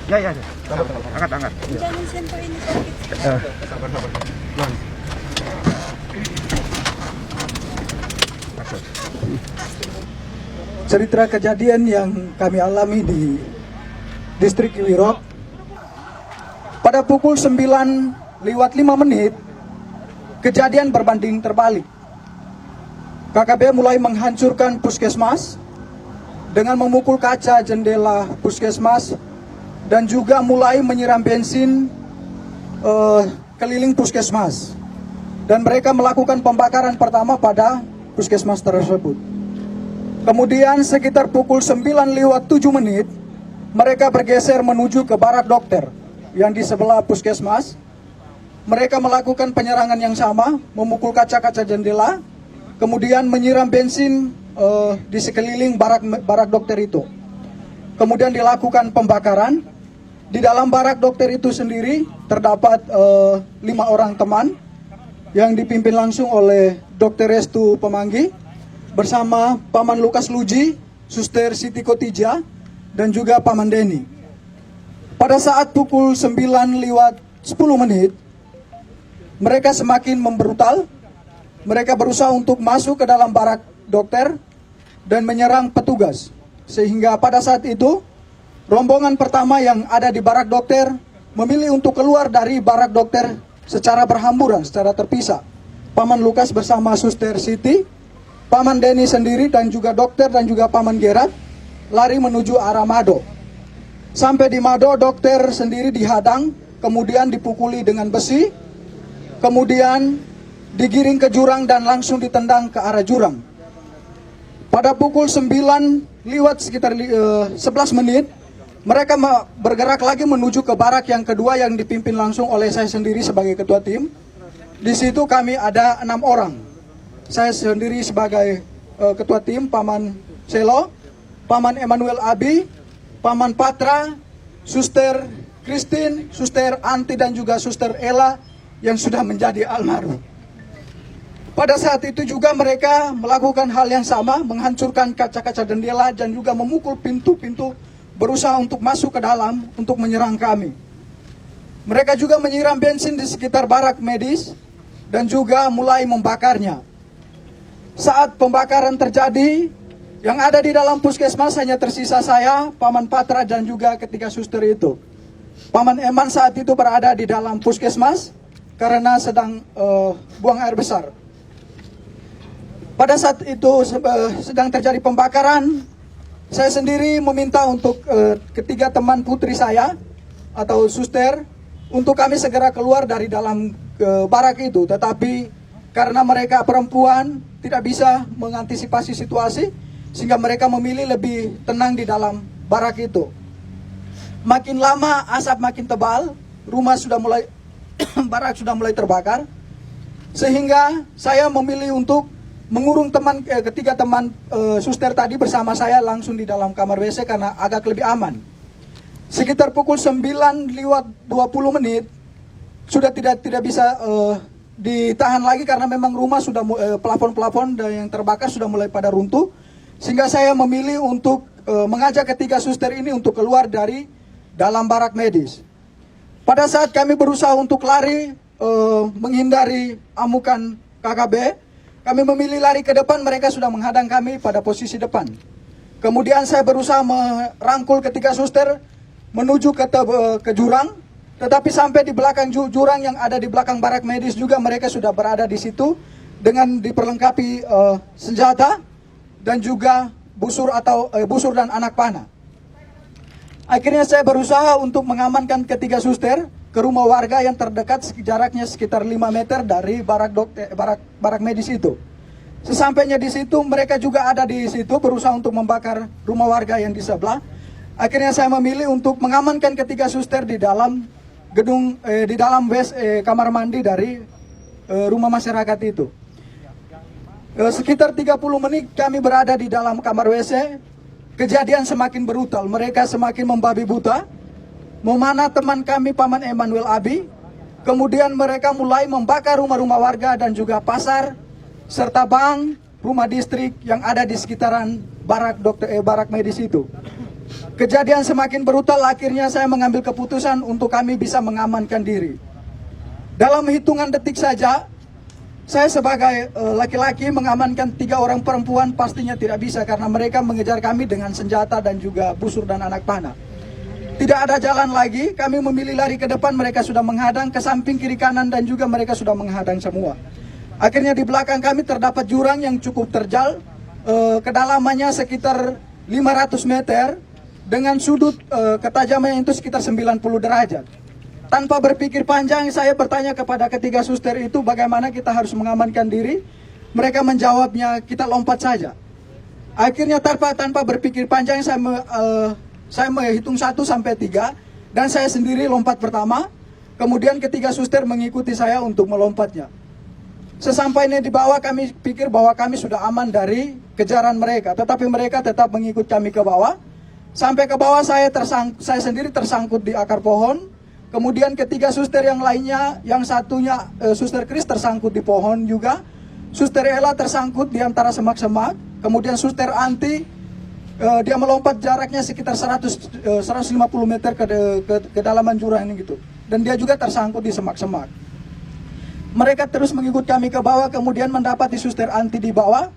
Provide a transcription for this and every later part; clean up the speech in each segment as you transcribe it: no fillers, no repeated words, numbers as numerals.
Ya, ya, ya. Angkat, angkat. Jangan sentuh ini sakit. Sabar, sabar. Non. Cerita kejadian yang kami alami di distrik Iwirok pada pukul 9:05 kejadian berbanding terbalik. KKB mulai menghancurkan puskesmas dengan memukul kaca jendela puskesmas dan juga mulai menyiram bensin keliling puskesmas, dan mereka melakukan pembakaran pertama pada puskesmas tersebut. Kemudian sekitar pukul 9:07 mereka bergeser menuju ke barak dokter yang di sebelah puskesmas. Mereka melakukan penyerangan yang sama, memukul kaca-kaca jendela, kemudian menyiram bensin di sekeliling barak dokter itu. Kemudian dilakukan pembakaran. Di dalam barak dokter itu sendiri terdapat 5 orang teman yang dipimpin langsung oleh Dr. Restu Pemanggi bersama Paman Lukas Luji, Suster Siti Kotija, dan juga Paman Denny. Pada saat pukul 9:10 mereka semakin membrutal. Mereka berusaha untuk masuk ke dalam barak dokter dan menyerang petugas. Sehingga pada saat itu rombongan pertama yang ada di barak dokter memilih untuk keluar dari barak dokter secara berhamburan, secara terpisah. Paman Lukas bersama Suster Siti, Paman Denny sendiri, dan juga dokter dan juga Paman Gerat lari menuju arah Mado. Sampai di Mado, dokter sendiri dihadang, kemudian dipukuli dengan besi, kemudian digiring ke jurang dan langsung ditendang ke arah jurang. Pada pukul 9 lewat sekitar 11 menit, mereka bergerak lagi menuju ke barak yang kedua yang dipimpin langsung oleh saya sendiri sebagai ketua tim. Di situ kami ada 6 orang. Saya sendiri sebagai ketua tim, Paman Selo, Paman Emmanuel Abi, Paman Patra, Suster Christine, Suster Anti, dan juga Suster Ella yang sudah menjadi almarhum. Pada saat itu juga mereka melakukan hal yang sama, menghancurkan kaca-kaca jendela dan juga memukul pintu-pintu, berusaha untuk masuk ke dalam untuk menyerang kami. Mereka juga menyiram bensin di sekitar barak medis dan juga mulai membakarnya. Saat pembakaran terjadi, yang ada di dalam puskesmas hanya tersisa saya, Paman Patra, dan juga ketiga suster itu. Paman Eman saat itu berada di dalam puskesmas karena sedang buang air besar. Pada saat itu sedang terjadi pembakaran, saya sendiri meminta untuk ketiga teman putri saya atau suster untuk kami segera keluar dari dalam barak itu. Tetapi karena mereka perempuan tidak bisa mengantisipasi situasi, sehingga mereka memilih lebih tenang di dalam barak itu. Makin lama asap makin tebal, rumah sudah mulai barak sudah mulai terbakar, sehingga saya memilih untuk mengurung ketiga teman suster tadi bersama saya langsung di dalam kamar WC karena agak lebih aman. Sekitar pukul 9:20 sudah tidak bisa ditahan lagi karena memang rumah sudah plafon-plafon yang terbakar sudah mulai pada runtuh, sehingga saya memilih untuk mengajak ketiga suster ini untuk keluar dari dalam barak medis. Pada saat kami berusaha untuk lari menghindari amukan KKB, kami memilih lari ke depan, mereka sudah menghadang kami pada posisi depan. Kemudian saya berusaha merangkul ketiga suster menuju ke jurang, tetapi sampai di belakang jurang yang ada di belakang barak medis juga mereka sudah berada di situ dengan diperlengkapi senjata dan juga busur dan anak panah. Akhirnya saya berusaha untuk mengamankan ketiga suster ke rumah warga yang terdekat, jaraknya sekitar 5 meter dari barak medis itu. Sesampainya di situ, mereka juga ada di situ berusaha untuk membakar rumah warga yang di sebelah. Akhirnya saya memilih untuk mengamankan ketiga suster di dalam gedung, di dalam kamar mandi dari rumah masyarakat itu. Sekitar 30 menit kami berada di dalam kamar WC. Kejadian semakin brutal, mereka semakin membabi buta memanah teman kami Paman Emmanuel Abi. Kemudian mereka mulai membakar rumah-rumah warga dan juga pasar serta bank, rumah distrik yang ada di sekitaran barak medis itu. Kejadian semakin brutal, akhirnya saya mengambil keputusan untuk kami bisa mengamankan diri. Dalam hitungan detik saja, saya sebagai laki-laki mengamankan 3 orang perempuan pastinya tidak bisa karena mereka mengejar kami dengan senjata dan juga busur dan anak panah. Tidak ada jalan lagi, kami memilih lari ke depan, mereka sudah menghadang, ke samping, kiri, kanan, dan juga mereka sudah menghadang semua. Akhirnya di belakang kami terdapat jurang yang cukup terjal, kedalamannya sekitar 500 meter, dengan sudut ketajaman itu sekitar 90 derajat. Tanpa berpikir panjang, saya bertanya kepada ketiga suster itu bagaimana kita harus mengamankan diri. Mereka menjawabnya, kita lompat saja. Akhirnya tanpa berpikir panjang, saya menghitung 1 sampai 3 dan saya sendiri lompat pertama. Kemudian ketiga suster mengikuti saya untuk melompatnya. Sesampainya di bawah, kami pikir bahwa kami sudah aman dari kejaran mereka, tetapi mereka tetap mengikut kami ke bawah. Sampai ke bawah saya sendiri tersangkut di akar pohon. Kemudian ketiga suster yang lainnya, yang satunya Suster Kris tersangkut di pohon juga. Suster Ella tersangkut di antara semak-semak. Kemudian Suster Anti, dia melompat jaraknya sekitar 150 meter ke kedalaman jurang ini gitu. Dan dia juga tersangkut di semak-semak. Mereka terus mengikut kami ke bawah, kemudian mendapati Suster Anti di bawah.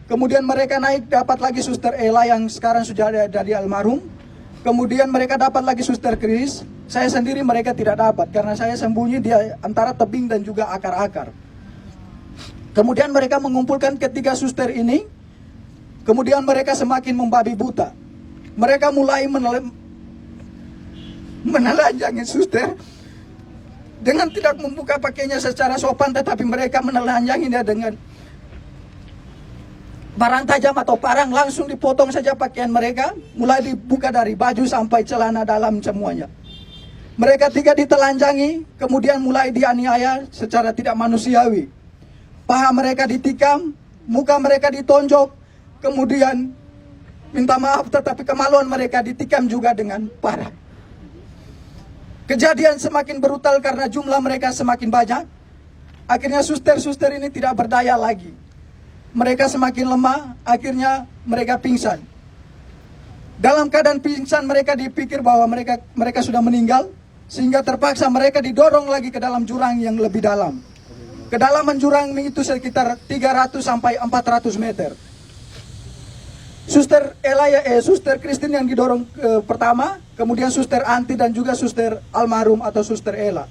Kemudian mereka naik, dapat lagi Suster Ella yang sekarang sudah ada di almarhum. Kemudian mereka dapat lagi Suster Kris. Saya sendiri mereka tidak dapat karena saya sembunyi di antara tebing dan juga akar-akar. Kemudian mereka mengumpulkan ketiga suster ini. Kemudian mereka semakin membabi buta. Mereka mulai menelanjangi suster dengan tidak membuka pakainya secara sopan, tetapi mereka menelanjanginya dengan barang tajam atau parang, langsung dipotong saja pakaian mereka, mulai dibuka dari baju sampai celana dalam semuanya. Mereka 3 ditelanjangi, kemudian mulai dianiaya secara tidak manusiawi. Paha mereka ditikam, muka mereka ditonjok, kemudian minta maaf tetapi kemaluan mereka ditikam juga dengan parah. Kejadian semakin brutal karena jumlah mereka semakin banyak. Akhirnya suster-suster ini tidak berdaya lagi. Mereka semakin lemah, akhirnya mereka pingsan. Dalam keadaan pingsan mereka dipikir bahwa mereka sudah meninggal, sehingga terpaksa mereka didorong lagi ke dalam jurang yang lebih dalam. Kedalaman jurang itu sekitar 300 sampai 400 meter. Suster Ella, Suster Christine yang didorong pertama, kemudian Suster Anti dan juga Suster almarhum atau Suster Ella.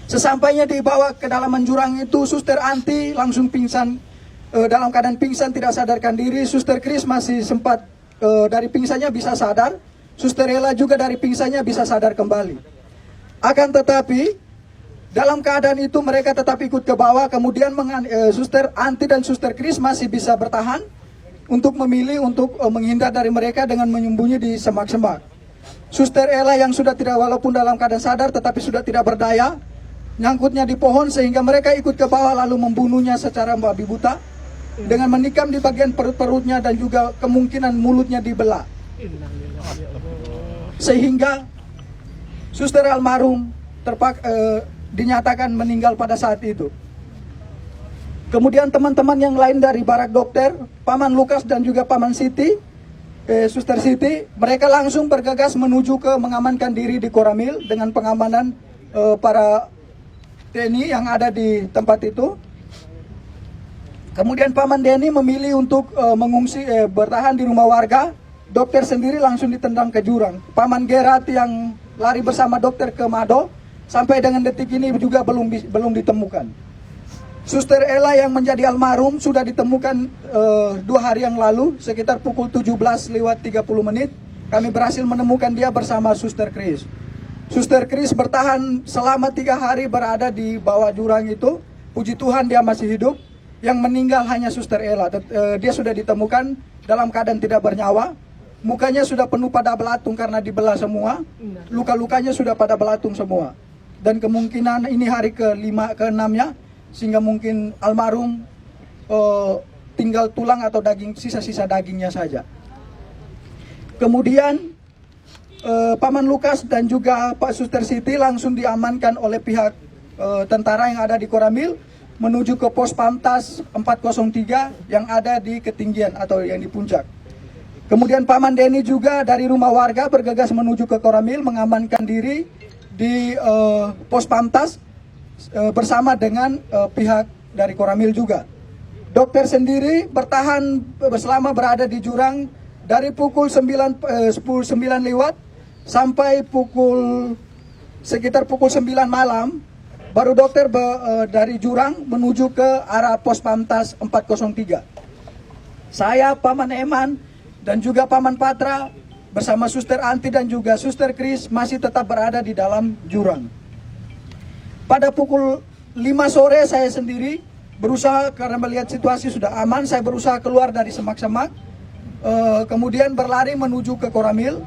Sesampainya dibawa ke dalaman jurang itu, Suster Anti langsung pingsan. Dalam keadaan pingsan tidak sadarkan diri. Suster Kris masih sempat dari pingsannya bisa sadar. Suster Ella juga dari pingsannya bisa sadar kembali. Akan tetapi dalam keadaan itu mereka tetap ikut ke bawah. Kemudian Suster Anti dan Suster Kris masih bisa bertahan untuk memilih untuk menghindar dari mereka dengan menyembunyi di semak-semak. Suster Ella yang sudah tidak, walaupun dalam keadaan sadar tetapi sudah tidak berdaya, nyangkutnya di pohon sehingga mereka ikut ke bawah lalu membunuhnya secara babi buta dengan menikam di bagian perut-perutnya dan juga kemungkinan mulutnya dibelah. Sehingga Suster almarhum dinyatakan meninggal pada saat itu. Kemudian teman-teman yang lain dari barak dokter, Paman Lukas dan juga Paman Siti, Suster Siti, mereka langsung bergegas menuju ke mengamankan diri di Koramil dengan pengamanan para TNI yang ada di tempat itu. Kemudian Paman Denny memilih untuk mengungsi, bertahan di rumah warga. Dokter sendiri langsung ditendang ke jurang. Paman Gerat yang lari bersama dokter ke Mado, sampai dengan detik ini juga belum ditemukan. Suster Ella yang menjadi almarhum sudah ditemukan 2 hari yang lalu, sekitar pukul 17:30 kami berhasil menemukan dia bersama Suster Kris. Suster Kris bertahan selama 3 hari berada di bawah jurang itu. Puji Tuhan dia masih hidup. Yang meninggal hanya Suster Ella. Dia sudah ditemukan dalam keadaan tidak bernyawa. Mukanya sudah penuh pada belatung karena dibelah semua. Luka-lukanya sudah pada belatung semua. Dan kemungkinan ini hari ke-5, ke-6-nya. Sehingga mungkin almarhum tinggal tulang atau daging, sisa-sisa dagingnya saja. Kemudian Paman Lukas dan juga Pak Suster Siti langsung diamankan oleh pihak tentara yang ada di Koramil menuju ke pos Pantas 403 yang ada di ketinggian atau yang di puncak. Kemudian Paman Denny juga dari rumah warga bergegas menuju ke Koramil, mengamankan diri di pos Pamtas bersama dengan pihak dari Koramil juga. Dokter sendiri bertahan selama berada di jurang dari pukul 9 lewat sampai sekitar pukul 9 malam. Baru dokter dari jurang menuju ke arah pos Pamtas 403. Saya, Paman Eman, dan juga Paman Patra bersama Suster Anti dan juga Suster Kris masih tetap berada di dalam jurang. Pada pukul 5 sore saya sendiri berusaha, karena melihat situasi sudah aman, saya berusaha keluar dari semak-semak, kemudian berlari menuju ke Koramil.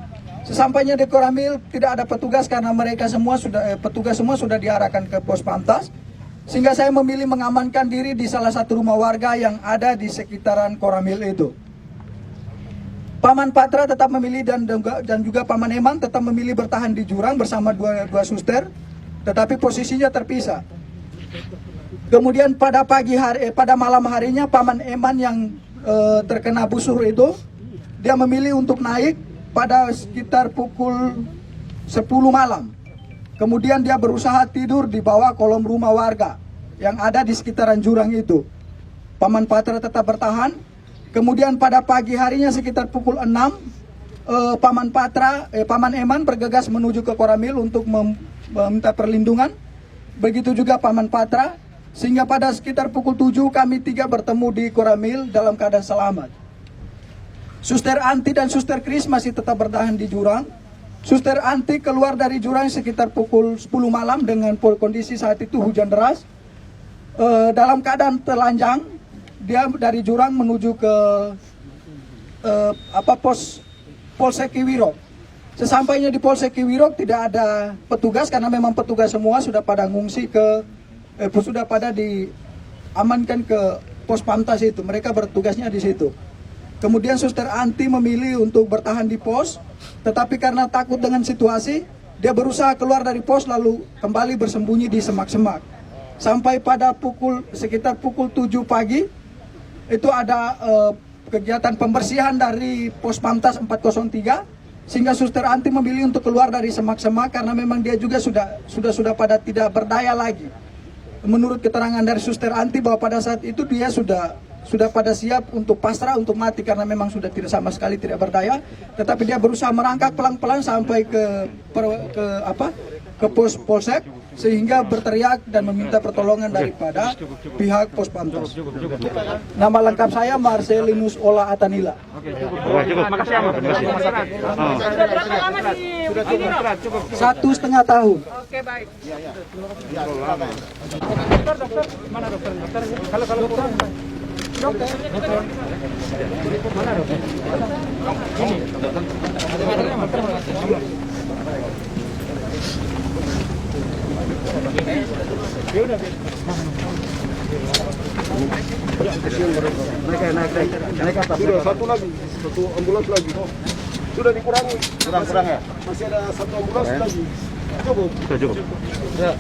Sesampainya di Koramil tidak ada petugas karena petugas semua sudah diarahkan ke pos Pamtas, sehingga saya memilih mengamankan diri di salah satu rumah warga yang ada di sekitaran Koramil itu. Paman Patra tetap memilih dan juga Paman Eman tetap memilih bertahan di jurang bersama dua suster, tetapi posisinya terpisah. Kemudian pada malam harinya Paman Eman yang terkena busur itu, dia memilih untuk naik pada sekitar pukul 10 malam. Kemudian dia berusaha tidur di bawah kolom rumah warga yang ada di sekitaran jurang itu. Paman Patra tetap bertahan. Kemudian pada pagi harinya sekitar pukul 6, Paman Eman bergegas menuju ke Koramil untuk meminta perlindungan. Begitu juga Paman Patra, sehingga pada sekitar pukul 7 kami 3 bertemu di Koramil dalam keadaan selamat. Suster Anti dan Suster Kris masih tetap bertahan di jurang. Suster Anti keluar dari jurang sekitar pukul 10 malam dengan kondisi saat itu hujan deras. Dalam keadaan telanjang, dia dari jurang menuju ke pos Polsek Kiwirok. Sesampainya di Polsek Kiwirok tidak ada petugas karena memang petugas semua sudah pada ngungsi sudah pada diamankan ke pos Pamtas itu. Mereka bertugasnya di situ. Kemudian Suster Anti memilih untuk bertahan di pos, tetapi karena takut dengan situasi, dia berusaha keluar dari pos lalu kembali bersembunyi di semak-semak. Sampai pada sekitar pukul 7 pagi, itu ada kegiatan pembersihan dari pos Pamtas 403, sehingga Suster Anti memilih untuk keluar dari semak-semak karena memang dia juga sudah pada tidak berdaya lagi. Menurut keterangan dari Suster Anti bahwa pada saat itu dia sudah pada siap untuk pasrah, untuk mati karena memang sudah tidak sama sekali tidak berdaya, tetapi dia berusaha merangkak pelan-pelan sampai ke pos Polsek sehingga berteriak dan meminta pertolongan daripada pihak pos Pamtas. Nama lengkap saya Marcelinus Ola Atanila. Cukup. Makasih Am. Sudah berapa lama di Cukup. 1,5 tahun. Oke, baik. Dokter, mana dokter? Kalau dokter. Dokter. Mana dokter? Ini. Naik atas. Sudah satu lagi, satu ambulans lagi. Sudah dikurangi. Kurang ya? Masih ada satu ambulans lagi. Cukup. Cukup. Ya,